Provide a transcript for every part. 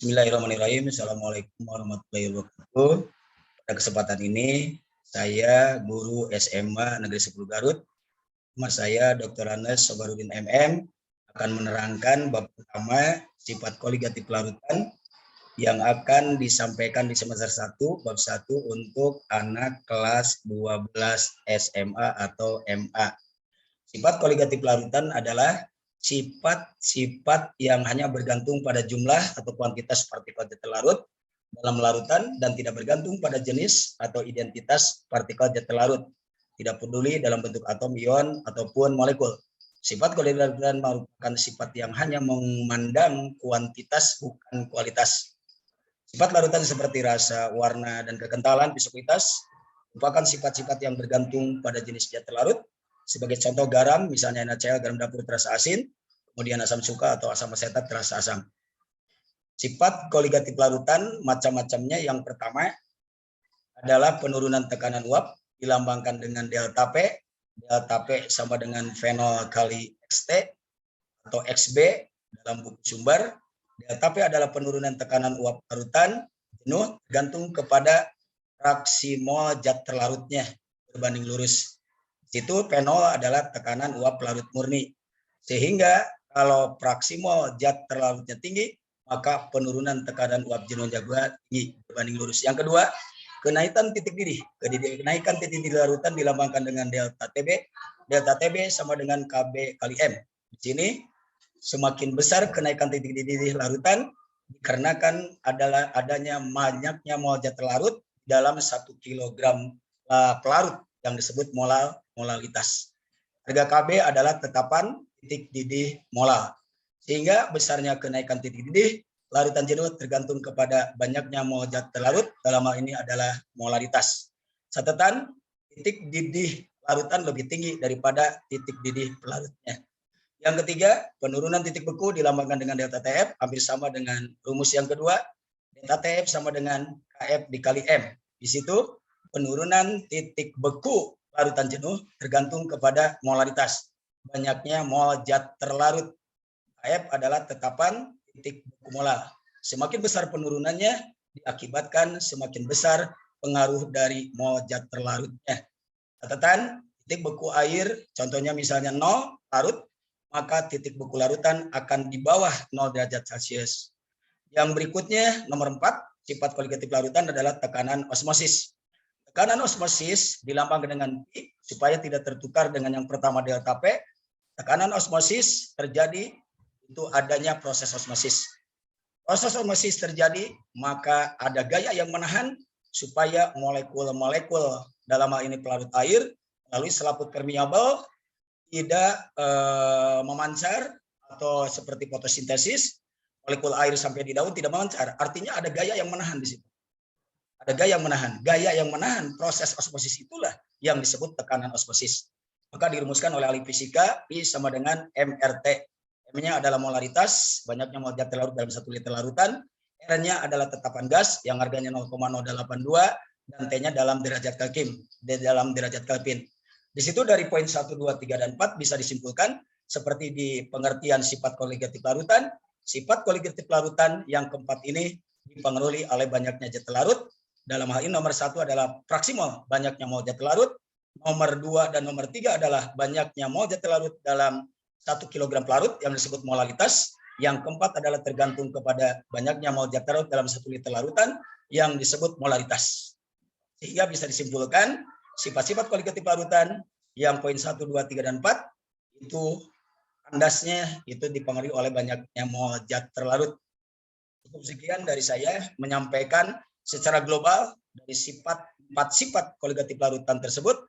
Bismillahirrahmanirrahim. Assalamualaikum warahmatullahi wabarakatuh. Pada kesempatan ini, saya guru SMA Negeri 10 Garut. Nama saya Dr. Anes Sobarudin MM akan menerangkan bab pertama sifat koligatif larutan yang akan disampaikan di semester 1, bab 1 untuk anak kelas 12 SMA atau MA. Sifat koligatif larutan adalah sifat-sifat yang hanya bergantung pada jumlah atau kuantitas partikel zat larut dalam larutan dan tidak bergantung pada jenis atau identitas partikel zat larut, tidak peduli dalam bentuk atom, ion, ataupun molekul. Sifat koligatif larutan merupakan sifat yang hanya memandang kuantitas bukan kualitas. Sifat larutan seperti rasa, warna, dan kekentalan, viskuitas merupakan sifat-sifat yang bergantung pada jenis zat larut. Sebagai contoh garam, misalnya NaCl, garam dapur terasa asin, kemudian asam cuka atau asam asetat terasa asam. Sifat koligatif larutan macam-macamnya. Yang pertama adalah penurunan tekanan uap, dilambangkan dengan delta P. Delta P sama dengan fenol kali XT atau XB dalam buku sumber. Delta P adalah penurunan tekanan uap larutan jenuh tergantung kepada fraksi mol zat terlarutnya berbanding lurus. Itu fenol adalah tekanan uap larut murni. Sehingga kalau fraksi mol zat terlarutnya tinggi, maka penurunan tekanan uap jenuh juga tinggi berbanding lurus. Yang kedua, kenaikan titik didih. Kenaikan titik didih larutan dilambangkan dengan delta TB. Delta TB sama dengan KB kali M. Di sini semakin besar kenaikan titik didih larutan dikarenakan adanya banyaknya mol zat terlarut dalam 1 kg pelarut yang disebut molalitas. Harga KB adalah tetapan titik didih molar. Sehingga besarnya kenaikan titik didih larutan jenuh tergantung kepada banyaknya mol zat terlarut, dalam hal ini adalah molaritas. Catatan, titik didih larutan lebih tinggi daripada titik didih pelarutnya. Yang ketiga, penurunan titik beku dilambangkan dengan delta TF, hampir sama dengan rumus yang kedua. Delta TF sama dengan KF dikali M. Di situ penurunan titik beku larutan jenuh tergantung kepada molaritas. Banyaknya mol zat terlarut. KF adalah tetapan titik beku molar. Semakin besar penurunannya diakibatkan semakin besar pengaruh dari mol zat terlarutnya. Catatan, titik beku air, contohnya misalnya 0 larut, maka titik beku larutan akan di bawah 0 derajat Celcius. Yang berikutnya, nomor 4, sifat koligatif larutan adalah tekanan osmosis. Tekanan osmosis dilambangkan dengan P supaya tidak tertukar dengan yang pertama delta P. Tekanan osmosis terjadi itu adanya proses osmosis. Proses osmosis terjadi, maka ada gaya yang menahan supaya molekul-molekul dalam hal ini pelarut air melalui selaput permeabel tidak memancar atau seperti fotosintesis, molekul air sampai di daun tidak memancar. Artinya ada gaya yang menahan di situ. Ada gaya yang menahan. Gaya yang menahan proses osmosis itulah yang disebut tekanan osmosis. Maka dirumuskan oleh ahli fisika, I sama dengan MRT. M-nya adalah molaritas, banyaknya mol zat terlarut dalam 1 liter larutan. R-nya adalah tetapan gas yang harganya 0,082 dan T-nya dalam derajat Kelvin. Di situ dari poin 1, 2, 3, dan 4 bisa disimpulkan seperti di pengertian sifat koligatif larutan. Sifat koligatif larutan yang keempat ini dipengaruhi oleh banyaknya zat terlarut. Dalam hal ini nomor 1 adalah fraksi mol, banyaknya mol zat terlarut. Nomor 2 dan nomor 3 adalah banyaknya mol zat terlarut dalam 1 kg pelarut yang disebut molalitas. Yang keempat adalah tergantung kepada banyaknya mol zat terlarut dalam 1 liter larutan yang disebut molaritas. Sehingga bisa disimpulkan sifat-sifat koligatif larutan yang poin 1, 2, 3, dan 4 itu andasnya itu dipengaruhi oleh banyaknya mol zat terlarut. Cukup sekian dari saya menyampaikan secara global dari 4 sifat koligatif larutan tersebut.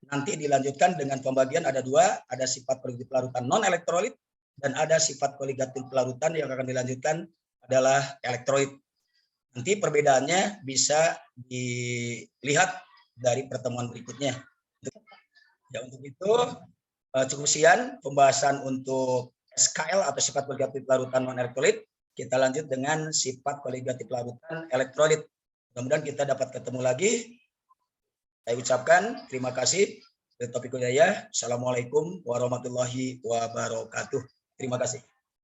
Nanti dilanjutkan dengan pembagian ada 2, ada sifat koligatif larutan non elektrolit dan ada sifat koligatif larutan yang akan dilanjutkan adalah elektrolit. Nanti perbedaannya bisa dilihat dari pertemuan berikutnya. Ya, untuk itu cukup sekian pembahasan untuk SKL atau sifat koligatif larutan non elektrolit. Kita lanjut dengan sifat koligatif larutan elektrolit. Mudah-mudahan kita dapat ketemu lagi. Saya ucapkan terima kasih. Assalamualaikum warahmatullahi wabarakatuh. Terima kasih.